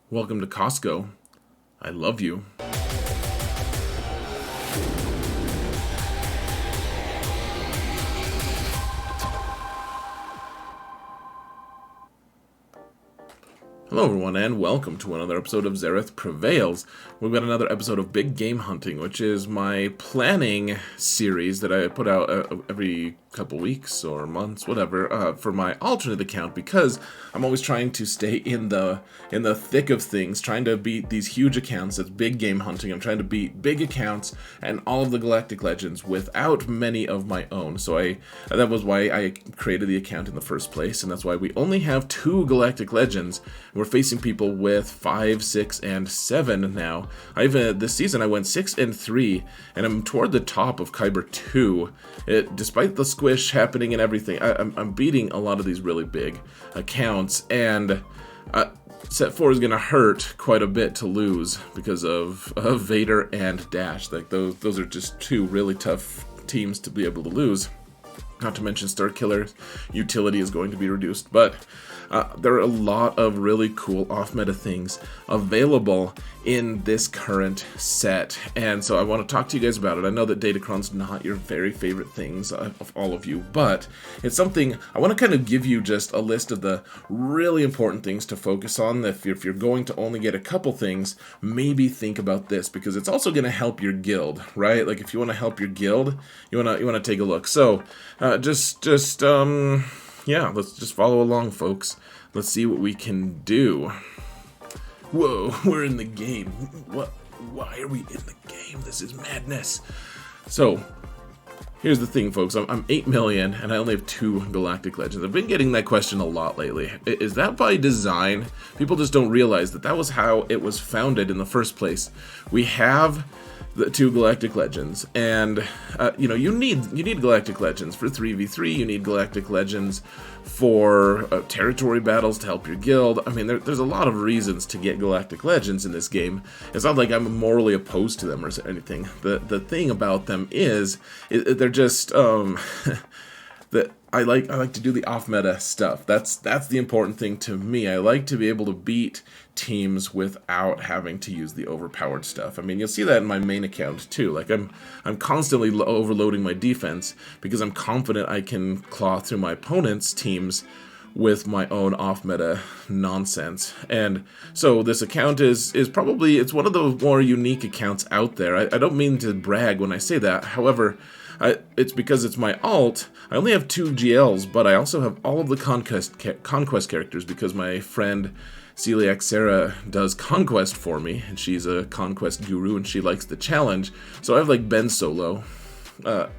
Welcome to Costco. I love you. Hello everyone and welcome to another episode of Xerath Prevails. We've got another episode of Big Game Hunting, which is my planning series that I put out every couple weeks or months, whatever, for my alternate account, because I'm always trying to stay in the thick of things, trying to beat these huge accounts. That's Big Game Hunting. I'm trying to beat big accounts and all of the Galactic Legends without many of my own. So that was why I created the account in the first place, and that's why we only have 2 Galactic Legends. We're facing people with 5, 6, and 7 now. This season I went 6 and 3, and I'm toward the top of Kyber 2. Despite the squish happening and everything, I'm beating a lot of these really big accounts, and set 4 is going to hurt quite a bit to lose because of Vader and Dash. Like those are just 2 really tough teams to be able to lose. Not to mention Starkiller's utility is going to be reduced, but there are a lot of really cool off-meta things available in this current set, and so I want to talk to you guys about it. I know that Datacron's not your very favorite things of all of you, but it's something I want to kind of give you just a list of the really important things to focus on. If you're going to only get a couple things, maybe think about this, because it's also going to help your guild, right? Like if you want to help your guild, you want to take a look. So yeah, let's just follow along, folks. Let's see what we can do. Whoa, we're in the game. What? Why are we in the game? This is madness. So, here's the thing, folks. I'm 8 million, and I only have 2 Galactic Legends. I've been getting that question a lot lately. Is that by design? People just don't realize that was how it was founded in the first place. We have the 2 Galactic Legends, and you need Galactic Legends for 3v3. You need Galactic Legends for territory battles to help your guild. I mean, there's a lot of reasons to get Galactic Legends in this game. It's not like I'm morally opposed to them or anything. The thing about them is they're just that I like to do the off-meta stuff. That's the important thing to me. I like to be able to beat teams without having to use the overpowered stuff. I mean, you'll see that in my main account too. Like I'm constantly overloading my defense because I'm confident I can claw through my opponent's teams with my own off-meta nonsense. And so this account is probably, it's one of the more unique accounts out there. I don't mean to brag when I say that. However, it's because it's my alt. I only have 2 GLs, but I also have all of the conquest characters because my friend Celiac Sarah does Conquest for me, and she's a Conquest guru, and she likes the challenge. So I have like Ben Solo,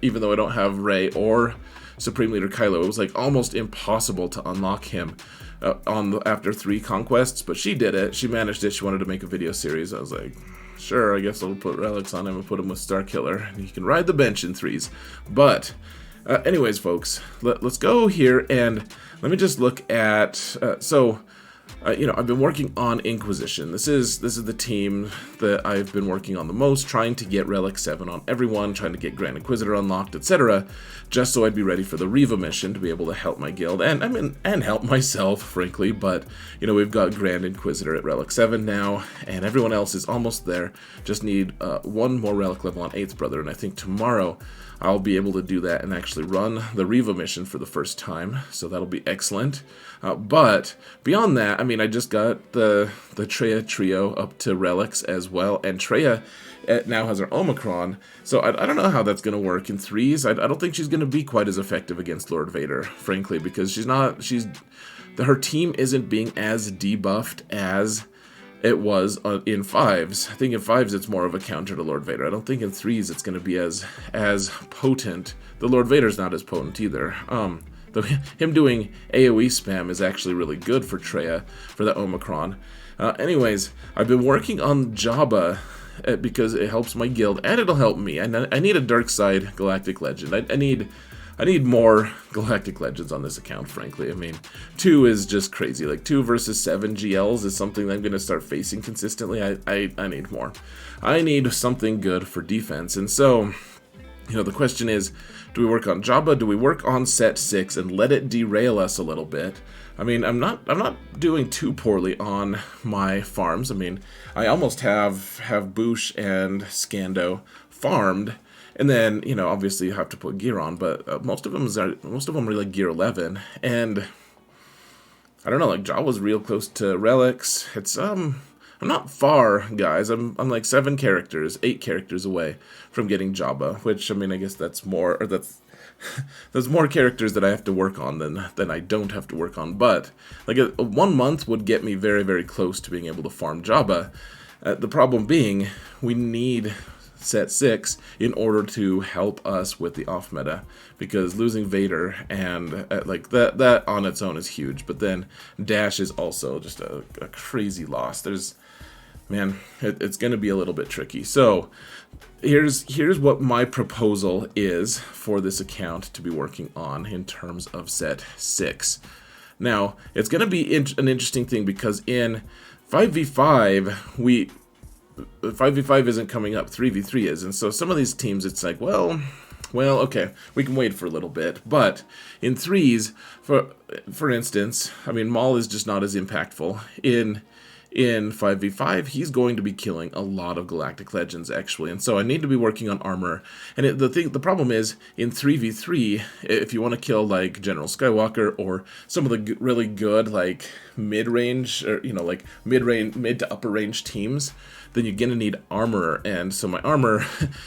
even though I don't have Rey or Supreme Leader Kylo. It was like almost impossible to unlock him after 3 conquests, but she did it. She managed it. She wanted to make a video series. I was like, sure, I guess I'll put relics on him and put him with Starkiller, and he can ride the bench in 3s. But anyways, folks, let's go here and let me just look at I've been working on Inquisition. This is the team that I've been working on the most, trying to get Relic 7 on everyone, trying to get Grand Inquisitor unlocked, etc., just so I'd be ready for the Reva mission to be able to help my guild and help myself, frankly. But we've got Grand Inquisitor at Relic 7 now, and everyone else is almost there. Just need 1 more Relic level on 8th Brother, and I think tomorrow I'll be able to do that and actually run the Reva mission for the first time, so that'll be excellent. But beyond that, I mean, I just got the Traya trio up to relics as well, and Traya now has her Omicron, so I don't know how that's going to work in 3s. I don't think she's going to be quite as effective against Lord Vader, frankly, because her team isn't being as debuffed as it was in 5s. I think in 5s it's more of a counter to Lord Vader. I don't think in 3s it's going to be as potent. The Lord Vader's not as potent either. Him doing AoE spam is actually really good for Traya, for the Omicron. Anyways, I've been working on Jabba because it helps my guild, and it'll help me. I need a Dark Side Galactic Legend. I need more Galactic Legends on this account, frankly. I mean, 2 is just crazy. Like, 2 versus 7 GLs is something that I'm going to start facing consistently. I need more. I need something good for defense. And so, the question is, do we work on Jabba? Do we work on set 6 and let it derail us a little bit? I mean, I'm not doing too poorly on my farms. I mean, I almost have Boosh and Scando farmed, and then, you know, obviously you have to put gear on, but most of them are like gear 11, and I don't know, like Jawa's real close to relics. It's I'm not far, guys. I'm like 8 characters away from getting Jabba, which, I mean, I guess that's more, or that's there's more characters that I have to work on than I don't have to work on. But like a 1 month would get me very, very close to being able to farm Jabba. The problem being, we need set 6 in order to help us with the off meta, because losing Vader and like that on its own is huge, but then Dash is also just a crazy loss. Man, it's going to be a little bit tricky. So here's what my proposal is for this account to be working on in terms of set 6. Now, it's going to be an interesting thing, because in 5v5 5v5 isn't coming up, 3v3 is, and so some of these teams, it's like, well, okay, we can wait for a little bit. But in 3s, for instance, I mean, Maul is just not as impactful. In 5v5, he's going to be killing a lot of Galactic Legends, actually, and so I need to be working on armor. And the problem is, in 3v3, if you want to kill, like, General Skywalker or some of the really good, like, mid-range, or, you know, like, mid to upper range teams, then you're gonna need armor. And so my armor,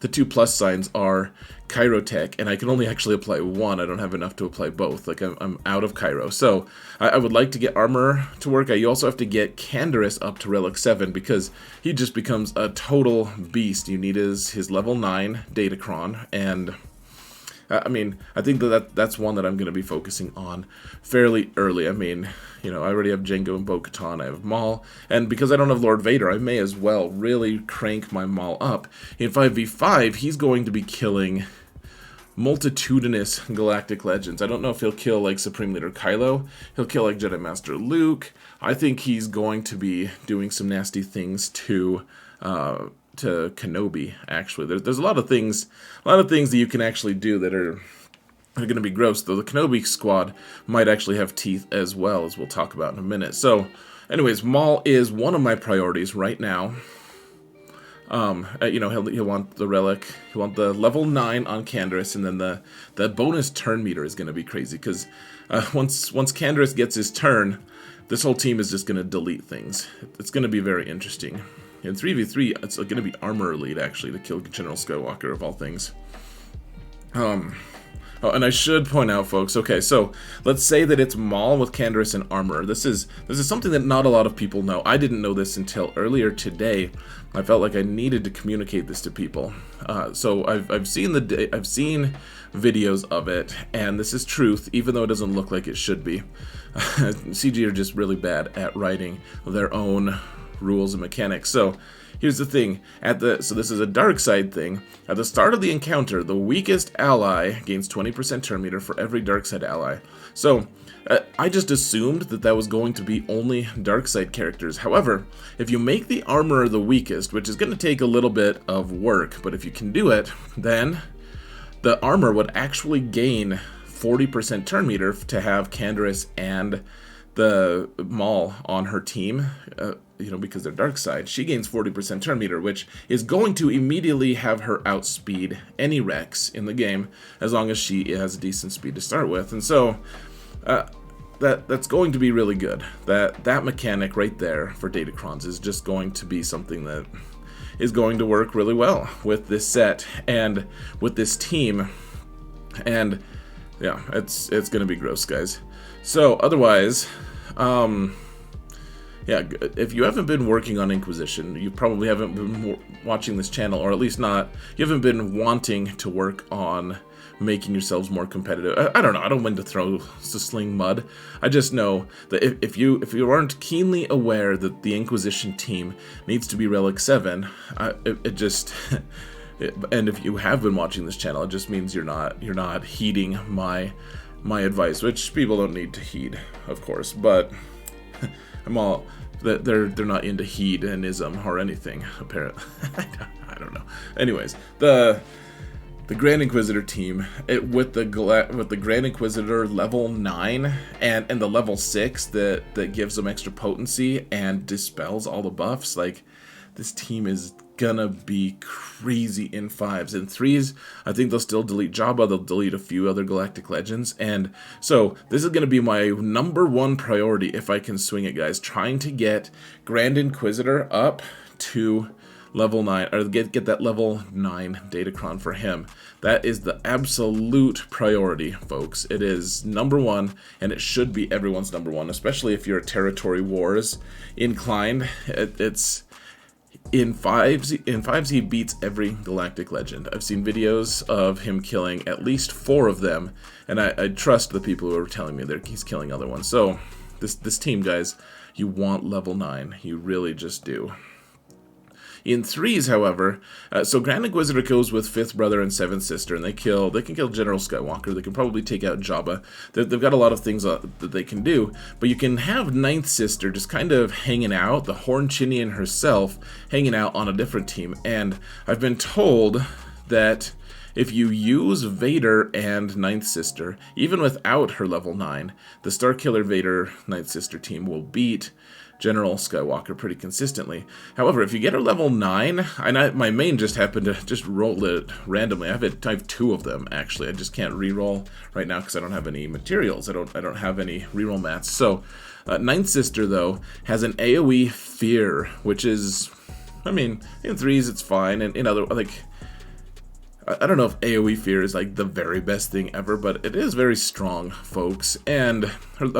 the 2+ signs are Kyrotech, and I can only actually apply one. I don't have enough to apply both. Like, I'm out of Kyro. So I would like to get armor to work. You also have to get Canderous up to Relic 7, because he just becomes a total beast. You need his level 9 Datacron, and I mean, I think that's one that I'm going to be focusing on fairly early. I mean, you know, I already have Jango and Bo-Katan, I have Maul, and because I don't have Lord Vader, I may as well really crank my Maul up. In 5v5, he's going to be killing multitudinous Galactic Legends. I don't know if he'll kill, like, Supreme Leader Kylo. He'll kill, like, Jedi Master Luke. I think he's going to be doing some nasty things to Kenobi, actually. There's a lot of things that you can actually do that are going to be gross, though the Kenobi squad might actually have teeth as well, as we'll talk about in a minute. So, anyways, Maul is one of my priorities right now. You know, he'll want the relic, he'll want the level 9 on Canderous, and then the bonus turn meter is going to be crazy, because once Canderous gets his turn, this whole team is just going to delete things. It's going to be very interesting. In 3v3, it's going to be armor elite, actually, to kill General Skywalker, of all things. Oh, and I should point out, folks, okay, so let's say that it's Maul with Canderous and armor. This is something that not a lot of people know. I didn't know this until earlier today. I felt like I needed to communicate this to people. So I've seen videos of it, and this is truth, even though it doesn't look like it should be. CG are just really bad at writing their own rules and mechanics. So here's the thing, so this is a dark side thing. At the start of the encounter, the weakest ally gains 20% turn meter for every dark side ally. So I just assumed that was going to be only dark side characters. However, if you make the armor the weakest, which is going to take a little bit of work, but if you can do it, then the armor would actually gain 40% turn meter to have Canderous and the Maul on her team, you know, because they're dark side. She gains 40% turn meter, which is going to immediately have her outspeed any Rex in the game, as long as she has a decent speed to start with. And so that's going to be really good. That mechanic right there for Datacrons is just going to be something that is going to work really well with this set and with this team. And yeah, it's going to be gross, guys. So otherwise, yeah, if you haven't been working on Inquisition, you probably haven't been watching this channel, or at least you haven't been wanting to work on making yourselves more competitive. I don't know, I don't mean to sling mud. I just know that if you aren't keenly aware that the Inquisition team needs to be Relic 7, and if you have been watching this channel, it just means you're not heeding my advice, which people don't need to heed, of course, but they're not into hedonism or anything, apparently. I don't know. Anyways, the Grand Inquisitor team, with the Grand Inquisitor level 9 and the level 6 that gives them extra potency and dispels all the buffs, like, this team is gonna be crazy in 5s. In 3s, I think they'll still delete Jabba, they'll delete a few other Galactic Legends, and so this is gonna be my #1 priority if I can swing it, guys, trying to get Grand Inquisitor up to level 9, or get that level 9 Datacron for him. That is the absolute priority, folks. It is #1, and it should be everyone's #1, especially if you're a Territory Wars inclined. It's in 5s he beats every Galactic Legend. I've seen videos of him killing at least 4 of them, and I trust the people who are telling me that he's killing other ones. So this team, guys, you want level 9. You really just do. In 3s, however, so Grand Inquisitor goes with 5th Brother and 7th Sister, and they can kill General Skywalker. They can probably take out Jabba. They've got a lot of things that they can do, but you can have 9th Sister just kind of hanging out, the Horn Chinian herself, hanging out on a different team. And I've been told that if you use Vader and 9th Sister, even without her level 9, the Starkiller Vader 9th Sister team will beat General Skywalker pretty consistently. However, if you get her level 9, my main just happened to just roll it randomly. I have 2 of them, actually. I just can't reroll right now because I don't have any materials. I don't have any reroll mats. So, 9th Sister, though, has an AoE Fear, which is, I mean, in 3s it's fine, and in other, like, I don't know if AoE Fear is like the very best thing ever, but it is very strong, folks. And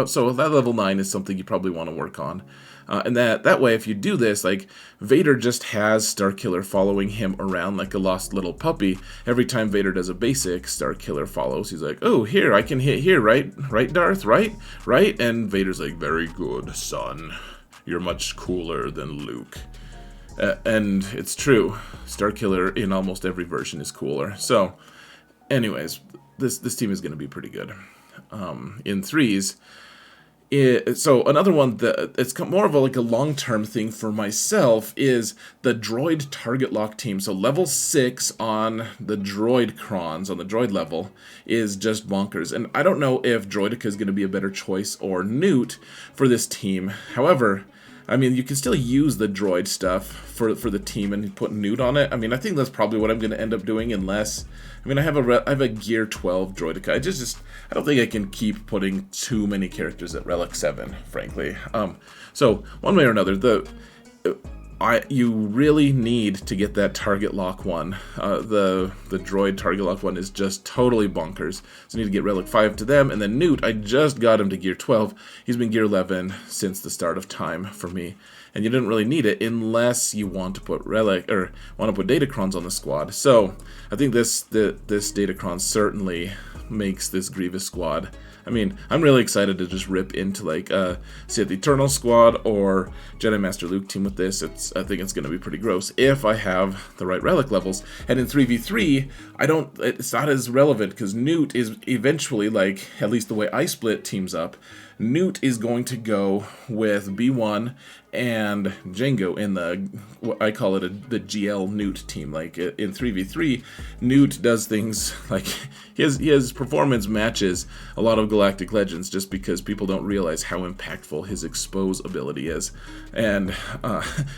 so that level 9 is something you probably want to work on. And that way, if you do this, like, Vader just has Starkiller following him around like a lost little puppy. Every time Vader does a basic, Starkiller follows. He's like, oh, here, I can hit here, right? Right, Darth? Right? Right? And Vader's like, very good, son. You're much cooler than Luke. And it's true. Starkiller in almost every version is cooler. So, anyways, this team is going to be pretty good. In 3s, so another one that it's more of a long-term thing for myself is the droid target lock team. So level 6 on the droid crons, on the droid level, is just bonkers. And I don't know if Droideka is going to be a better choice or Newt for this team. However, I mean, you can still use the droid stuff for the team and put Newt on it. I mean, I think that's probably what I'm going to end up doing, unless, I mean, I have a Gear 12 Droideka. I don't think I can keep putting too many characters at Relic 7, frankly. So one way or another, you really need to get that target lock one. The droid target lock one is just totally bonkers. So I need to get Relic 5 to them, and then Newt, I just got him to Gear 12. He's been Gear 11 since the start of time for me. And you didn't really need it unless you want to put Relic, or want to put Datacrons on the squad. So I think this Datacron certainly makes this Grievous squad. I mean, I'm really excited to just rip into like Sith Eternal squad or Jedi Master Luke team with this. I think it's going to be pretty gross if I have the right relic levels. And in 3v3, it's not as relevant because Newt is eventually, like, at least the way I split teams up, Newt is going to go with B1 and Jango in what I call it the GL Newt team. Like in 3v3, Newt does things like his performance matches a lot of Galactic Legends just because people don't realize how impactful his expose ability is. And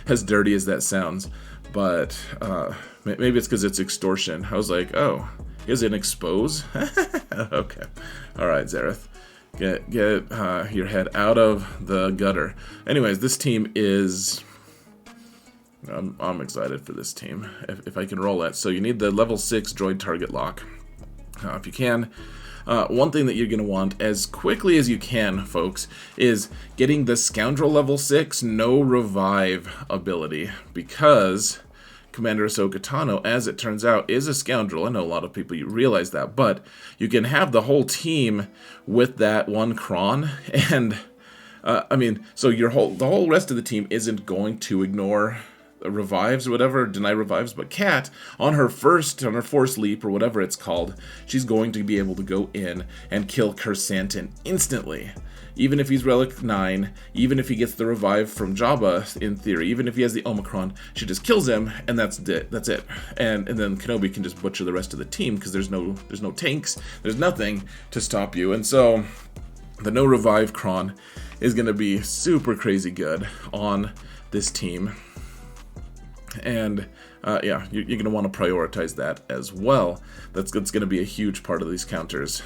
as dirty as that sounds, but maybe it's because it's extortion. I was like, oh, is it an expose? Okay. Alright, Zareth. Get your head out of the gutter. Anyways, this team is... I'm excited for this team, if I can roll it. So you need the level 6 droid target lock. If you can. One thing that you're going to want as quickly as you can, folks, is getting the Scoundrel level 6 no revive ability. Because Commander Ahsoka Tano, as it turns out, is a scoundrel. I know a lot of people realize that, but you can have the whole team with that one cron, and I mean, so the whole rest of the team isn't going to ignore revives or whatever, deny revives, but Cat, on her force leap or whatever it's called, she's going to be able to go in and kill Kersantin instantly. Even if he's Relic 9, even if he gets the revive from Jabba, in theory, even if he has the Omicron, she just kills him, and that's it. And then Kenobi can just butcher the rest of the team, because there's no tanks, there's nothing to stop you. And so, the no revive Kron is going to be super crazy good on this team. And yeah, you're going to want to prioritize that as well. That's going to be a huge part of these counters.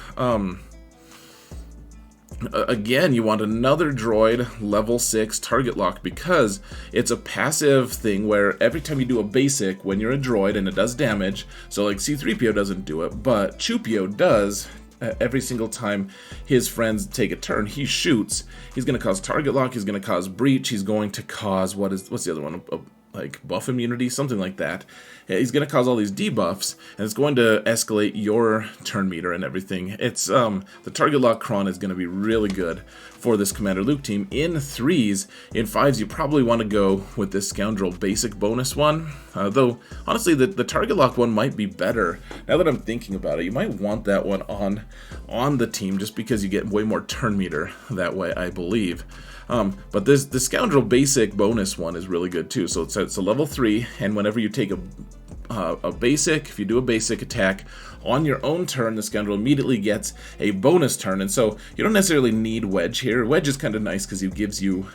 Again, you want another droid level 6 target lock, because it's a passive thing where every time you do a basic, when you're a droid and it does damage, so like C-3PO doesn't do it, but Chewpio does. Every single time his friends take a turn, he shoots. He's going to cause target lock, he's going to cause breach, he's going to cause, what's the other one? Like buff immunity, something like that. He's going to cause all these debuffs, and it's going to escalate your turn meter and everything. It's the target lock Kron is going to be really good for this Commander Luke team. In 3s, in 5s, you probably want to go with this Scoundrel basic bonus one. Though, honestly, the target lock one might be better. Now that I'm thinking about it, you might want that one on the team, just because you get way more turn meter that way, I believe. But the Scoundrel basic bonus one is really good too. So it's a level 3, and whenever you take a basic, if you do a basic attack on your own turn, the Scoundrel immediately gets a bonus turn. And so you don't necessarily need Wedge here. Wedge is kind of nice because it gives you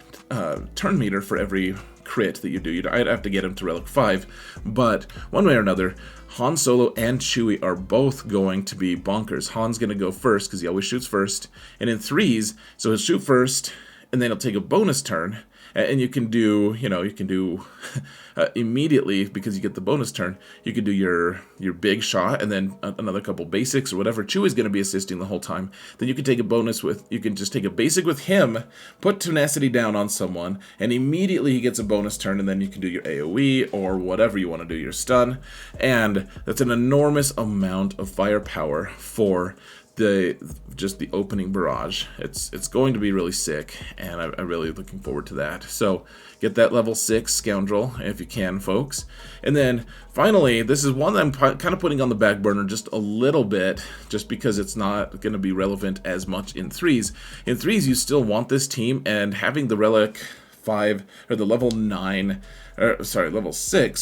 turn meter for every crit that you do. I'd have to get him to Relic 5, but one way or another, Han Solo and Chewie are both going to be bonkers. Han's going to go first because he always shoots first, and in 3s, so he'll shoot first, and then he'll take a bonus turn, and you can do, immediately, because you get the bonus turn, you can do your big shot, and then another couple basics or whatever. Chewie's going to be assisting the whole time. Then you can take a bonus you can just take a basic with him, put tenacity down on someone, and immediately he gets a bonus turn, and then you can do your AoE, or whatever you want to do, your stun, and that's an enormous amount of firepower for just the opening barrage. It's going to be really sick, and I'm really looking forward to that. So get that level 6 Scoundrel if you can, folks. And then finally, this is one that I'm kind of putting on the back burner just a little bit, just because it's not going to be relevant as much in 3s. In 3s, you still want this team, and having the Relic 5 or the level 6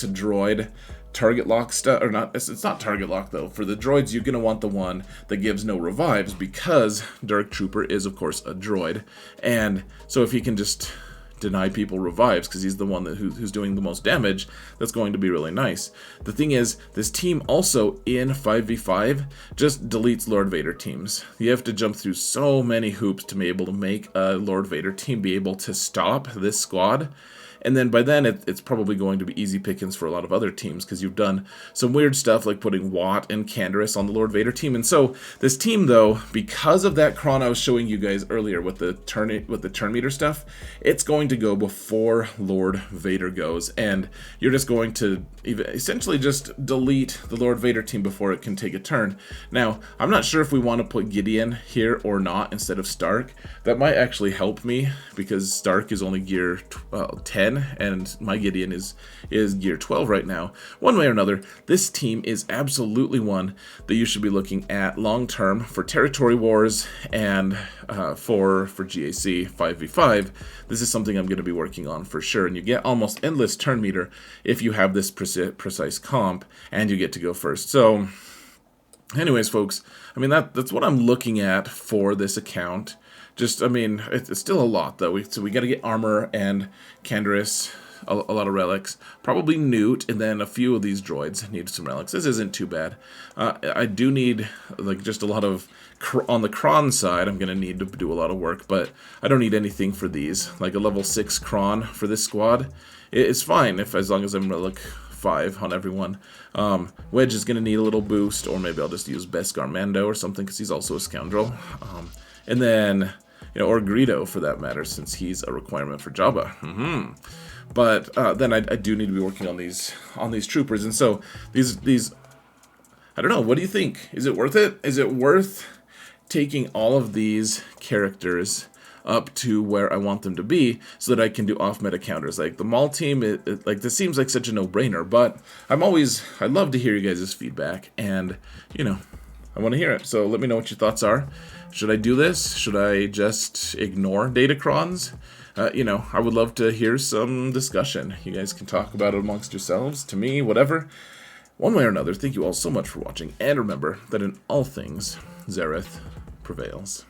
droid target lock stuff, or not, it's not target lock though. For the droids, you're going to want the one that gives no revives, because Dark Trooper is of course a droid, and so if he can just deny people revives, because he's the one who's doing the most damage, that's going to be really nice. The thing is, this team also in 5v5 just deletes Lord Vader teams. You have to jump through so many hoops to be able to make a Lord Vader team be able to stop this squad. And then by then, it's probably going to be easy pickings for a lot of other teams, because you've done some weird stuff like putting Watt and Canderous on the Lord Vader team. And so this team, though, because of that Kron I was showing you guys earlier with the turn meter stuff, it's going to go before Lord Vader goes, and you're just going to essentially just delete the Lord Vader team before it can take a turn. Now, I'm not sure if we want to put Gideon here or not instead of Stark. That might actually help me, because Stark is only gear 10, and my Gideon is gear 12 right now. One way or another, this team is absolutely one that you should be looking at long term for territory wars and for GAC 5v5. This is something I'm going to be working on for sure, and you get almost endless turn meter if you have this precise comp, and you get to go first. So anyways, folks, I mean, that's what I'm looking at for this account. Just, I mean, it's still a lot, though. So we got to get armor and Canderous, a lot of relics, probably Newt, and then a few of these droids need some relics. This isn't too bad. I do need, like, just a lot of, on the Kron side, I'm going to need to do a lot of work, but I don't need anything for these. Like a level 6 Kron for this squad, it's fine as long as I'm relic 5 on everyone. Wedge is going to need a little boost, or maybe I'll just use Beskar Mando or something, because he's also a scoundrel. And then, or Greedo for that matter, since he's a requirement for Jabba. But then I do need to be working on these troopers, and so these I don't know. What do you think? Is it worth it? Is it worth taking all of these characters up to where I want them to be so that I can do off-meta counters. Like the Maul team, like this seems like such a no-brainer, but I'd love to hear you guys' feedback, and, you know, I want to hear it. So let me know what your thoughts are. Should I do this? Should I just ignore Datacrons? You know, I would love to hear some discussion. You guys can talk about it amongst yourselves, to me, whatever. One way or another, thank you all so much for watching, and remember that in all things, Xaereth prevails.